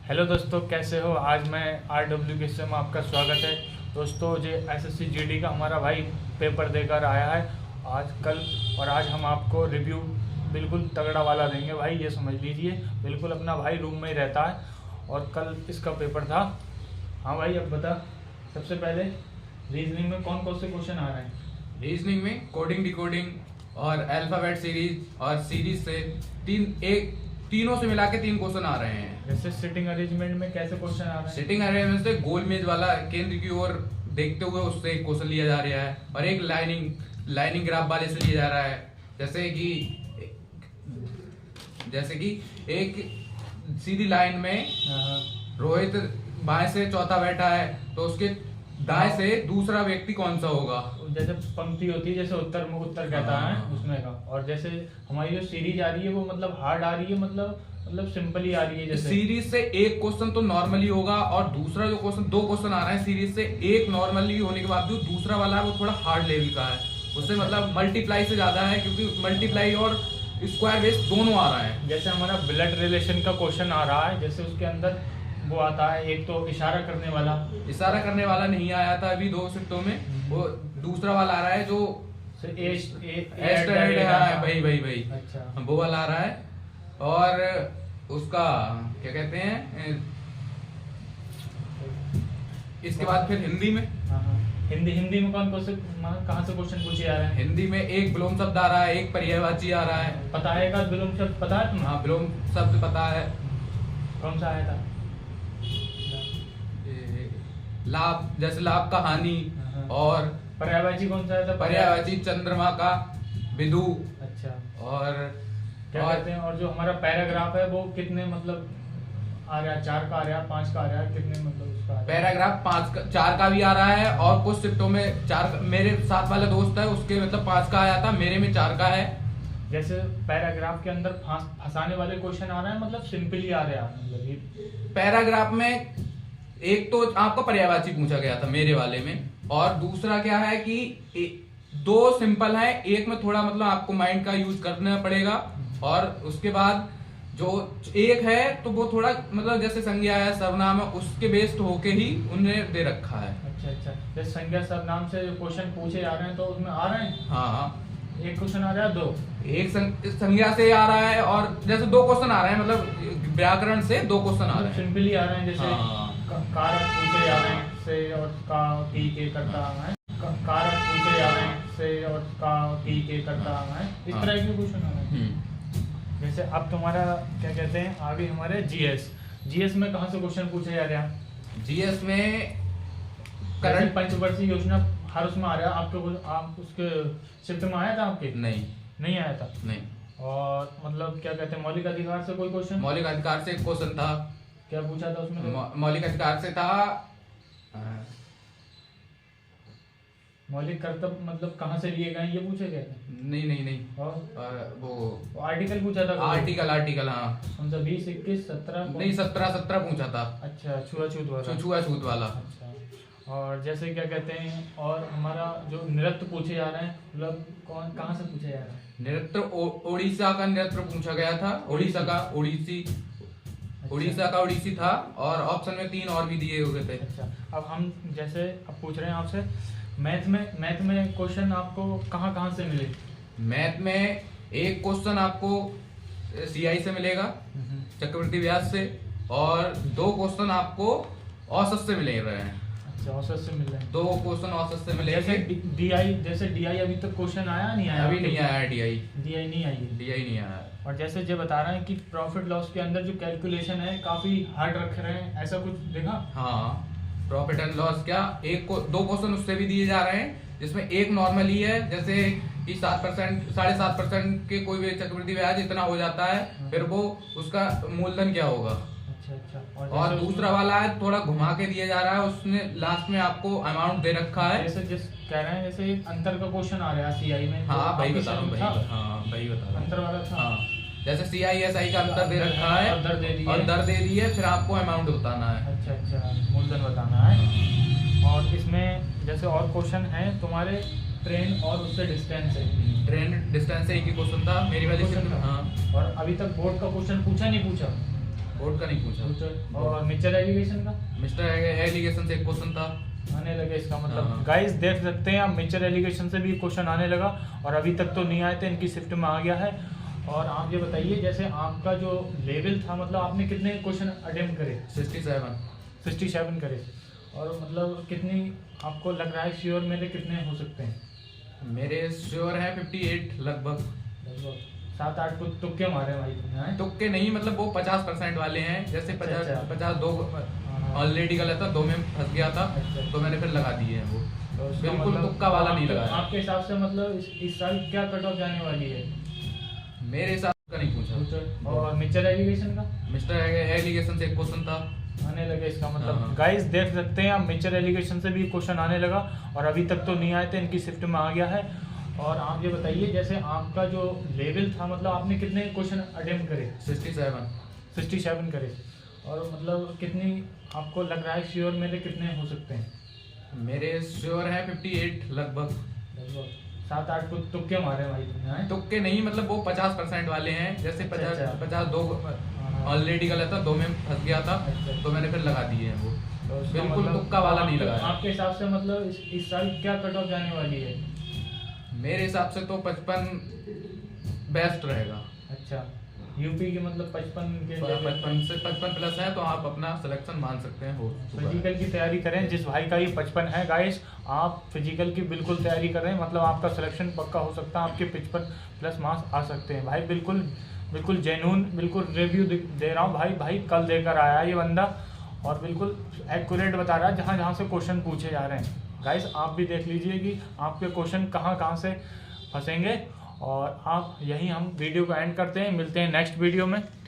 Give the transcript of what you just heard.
Hello दोस्तों, कैसे हो। आज मैं RW के में आपका स्वागत है। दोस्तों, जो SSC GD का हमारा भाई पेपर देकर आया है आज कल, और आज हम आपको रिव्यू बिल्कुल तगड़ा वाला देंगे भाई, ये समझ लीजिए। बिल्कुल अपना भाई रूम में ही रहता है और कल इसका पेपर था। हाँ भाई, अब बता, सबसे पहले रीजनिंग में कौन कौन से क्वेश्चन आ रहे हैं। रीजनिंग में कोडिंग, डिकोडिंग और अल्फाबेट सीरीज और सीरीज से तीनों से मिला के 3 क्वेश्चन आ रहे हैं। जैसे सिटिंग अरेंजमेंट में कैसे क्वेश्चन आ रहे हैं। सिटिंग अरेंजमेंट से गोल मेज वाला केंद्र की ओर देखते हुए उससे एक क्वेश्चन लिया जा रहा है, और एक लाइनिंग ग्राफ वाले से लिया जा रहा है। जैसे कि एक सीधी लाइन में रोहित बाएं से चौथा बैठा है, तो उसके दाएं से दूसरा व्यक्ति कौन सा होगा। जैसे पंक्ति होती है, जैसे उत्तर कहता है उसमें का। और जैसे हमारी जो सीरीज आ रही है वो मतलब हार्ड आ रही है, मतलब सिंपल ही आ रही है। जैसे सीरीज से एक क्वेश्चन तो नॉर्मली होगा, और दूसरा जो क्वेश्चन 2 क्वेश्चन आ रहे हैं सीरीज से, एक नॉर्मली होने के बाद जो दूसरा वाला है वो थोड़ा हार्ड लेवल का है। उससे मतलब मल्टीप्लाई से ज्यादा है, क्योंकि मल्टीप्लाई और स्क्वायर बेस दोनों आ रहा है। जैसे हमारा ब्लड रिलेशन का क्वेश्चन आ रहा है, जैसे उसके अंदर वो आता है, एक तो इशारा करने वाला नहीं आया था अभी 2 शिफ्टों में, वो दूसरा वाला आ रहा है जो भाई अच्छा, वो वाला आ रहा है। और उसका क्या कहते हैं, इसके बाद फिर हिंदी में हिंदी में कौन से कहाँ से क्वेश्चन पूछे जा रहे हैं। हिंदी में एक विलोम शब्द आ रहा है, एक पर्यायवाची आ रहा है। पता है का विलोम शब्द पता है तुम्हें। हाँ, विलोम शब्द पता है। कौन सा आया था। लाभ, जैसे लाभ का हानि। और पर्यायवाची कौन सा आया था। पर्यायवाची चंद्रमा का विदु। अच्छा, और क्या कहते हैं। और जो हमारा पैराग्राफ है वो कितने मतलब आ रहा है, 4 का आ रहा है, 5 का आ रहा है, कितने मतलब उसका आ रहा है? पैराग्राफ 4 का भी आ रहा है, और कुछ शिफ्टों में 4। मेरे साथ वाला दोस्त है, उसके मतलब 5 का आया था, मेरे में 4 का है। जैसे पैराग्राफ के अंदर फंसाने वाले क्वेश्चन आ रहे हैं, मतलब सिंपली आ रहे हैं मतलब। पैराग्राफ में एक तो आपका पर्यायवाची पूछा गया था मेरे वाले में, और दूसरा क्या है कि 2 सिंपल है, एक में थोड़ा मतलब आपको माइंड का यूज करना पड़ेगा। और उसके बाद जो एक है तो वो थोड़ा मतलब जैसे संज्ञा है, सर्वनाम है, उसके बेस्ड होके ही उन्हें दे रखा है। अच्छा, जैसे संज्ञा सर्वनाम से जो क्वेश्चन पूछे जा रहे हैं तो उसमें आ रहे हैं। हाँ, एक क्वेश्चन आ रहा है, 2 एक संज्ञा से आ रहा है, और जैसे 2 क्वेश्चन आ रहे हैं, मतलब व्याकरण से 2 क्वेश्चन आ रहे हैं, सिंपली आ रहे हैं। जैसे कारक पूछे जा रहे हैं से और का टी के करता है, कारक पूछे जा रहे हैं से और का टी के करता है, इस तरह के क्वेश्चन आ रहे हैं। जैसे अब तुम्हारा क्या कहते हैं, आगे हमारे जीएस में कहाँ से क्वेश्चन पूछे जा रहे हैं। जीएस में करंट पंचवर्षीय योजना हर उसमें आ रहा है आपके। आप उसके शिफ्ट में आया था आपके। नहीं आया था। नहीं। और मतलब क्या कहते हैं, मौलिक अधिकार से कोई क्वेश्चन। मौलिक अधिकार से एक क्वेश्चन था। क्या पूछा था उसमें। मौलिक अधिकार से था, मौलिक कर्तव्य मतलब कहाँ से लिए गए ये पूछे गए थे। नहीं। और वो आर्टिकल पूछा था। आर्टिकल हाँ। कौन सा 20, 21, 17 नहीं, 17 पूछा था। अच्छा, छुआछूत वाला। अच्छा, और जैसे क्या कहते हैं, और हमारा जो नृत्य पूछे जा रहे हैं, मतलब कहाँ से पूछे जा रहे हैं। नृत्य ओडिशा का नृत्य पूछा गया था। उड़ीसा का ओडिसी था, और ऑप्शन में 3 और भी दिए हुए थे। अच्छा, अब हम जैसे अब पूछ रहे हैं आपसे, मैथ में क्वेश्चन आपको कहाँ से मिले। मैथ में एक क्वेश्चन आपको सीआई से मिलेगा, चक्रवृद्धि ब्याज से, और 2 क्वेश्चन आपको औसत से मिल रहे हैं। अच्छा, औसत से मिल रहे हैं। 2 क्वेश्चन औसत से मिले। जैसे डीआई अभी तक क्वेश्चन आया नहीं आया। अभी नहीं आया डीआई नहीं आया। और जैसे जो बता रहे हैं कि प्रॉफिट लॉस के अंदर जो कैलकुलेशन है काफी हार्ड रख रहे हैं, ऐसा कुछ देखा। हाँ, प्रॉफिट एंड लॉस क्या 2 क्वेश्चन उससे भी दिए जा रहे हैं, जिसमें एक नॉर्मल ही है, जैसे कि 7%, 7.5% के कोई भी चक्रवृद्धि ब्याज इतना हो जाता है, फिर वो उसका मूलधन क्या होगा। अच्छा। और दूसरा वाला है थोड़ा घुमा के दिया जा रहा है, उसने लास्ट में आपको अमाउंट दे रखा है। जैसे जिस कह रहे हैं, जैसे अंतर का क्वेश्चन आ रहा है सीआई में। हाँ, वही बता रहा हूँ। अंतर वाला था। हाँ, जैसे CISI का अंतर दे रखा है, और दर दे दी है, फिर आपको अमाउंट बताना है। अच्छा, मूलधन बताना है। और इसमें जैसे और क्वेश्चन है तुम्हारे, ट्रेन और उससे डिस्टेंस है। ट्रेन डिस्टेंस से एक ही क्वेश्चन था मेरी वाली शिफ्ट में। हाँ, और अभी तक बोर्ड का क्वेश्चन पूछा नहीं पूछा। बोर्ड का नहीं पूछा। और मिक्सचर एलिगेशन का मिस्टर एलिगेशन से एक क्वेश्चन था। आने लगे इसका मतलब हाँ। गाइस देख सकते हैं आप, मिक्सचर एलिगेशन से भी क्वेश्चन आने लगा और अभी तक तो नहीं आए थे, इनकी शिफ्ट में आ गया है। और आप ये बताइए जैसे आपका जो लेवल था, मतलब आपने कितने क्वेश्चन अटेम्प्ट करे? 67 करे। और मतलब कितनी आपको लग रहा है श्योर मेरे कितने हो सकते हैं? मेरे श्योर है 58 लगभग। 7-8 को तुक्के मारे भाई तुमने, हैं? तुक्के नहीं, मतलब वो 50% वाले हैं। जैसे अच्छा, 50 दो हाँ। ऑलरेडी गलत था, 2 में फंस गया था, अच्छा। तो मैंने फिर लगा दिए हैं वो। तो उसका बिल्कुल मतलब तुक्का वाला नहीं आपके- लगाया। आपके हिसाब से मतलब इस साल क्या कट ऑफ जाने वाली है? मेरे हिसाब का नहीं पूछा। और मिक्सचर एलिगेशन का मिस्टर एलिगेशन से एक क्वेश्चन था। आने लगे इसका मतलब हाँ। गाइस देख सकते हैं आप, मिक्सचर एलिगेशन से भी क्वेश्चन आने लगा और अभी तक तो नहीं आए थे, इनकी शिफ्ट में आ गया है। और आप ये बताइए जैसे आपका जो लेवल था, मतलब आपने कितने क्वेश्चन अटेम्प्ट करे? 67 करे। और मतलब कितनी आपको लग रहा है श्योर मेरे कितने हो सकते हैं? मेरे श्योर है 58 लगभग। 7-8 को तुक्के मारे भाई तुमने, हैं? तुक्के नहीं, मतलब वो 50% वाले हैं। जैसे अच्छा। 50 दो हाँ। ऑलरेडी गलत था, 2 में फंस गया था, अच्छा। तो मैंने फिर लगा दिए हैं वो। तो उसका बिल्कुल मतलब तुक्का वाला नहीं आपके- लगाया। आपके हिसाब से मतलब इस साल क्या कट ऑफ जाने वाली है? मेरे हिसाब से तो 55 बेस्ट रहेगा। अच्छा, यूपी की मतलब 55 के 55 प्लस है तो आप अपना सिलेक्शन मान सकते हैं। हो चुका है। फिजिकल की तैयारी करें। जिस भाई का ये 55 है गाइस, आप फिजिकल की बिल्कुल तैयारी करें, मतलब आपका सिलेक्शन पक्का हो सकता है, आपके 55 प्लस मार्क्स आ सकते हैं भाई। बिल्कुल जेन्युइन बिल्कुल रिव्यू दे रहा हूँ भाई कल देकर आया है ये बंदा और बिल्कुल एक्यूरेट बता रहा है जहाँ जहाँ से क्वेश्चन पूछे जा रहे हैं। गाइस आप भी देख लीजिए कि आपके क्वेश्चन कहाँ से फंसेंगे। और आप यही हम वीडियो को एंड करते हैं, मिलते हैं नेक्स्ट वीडियो में।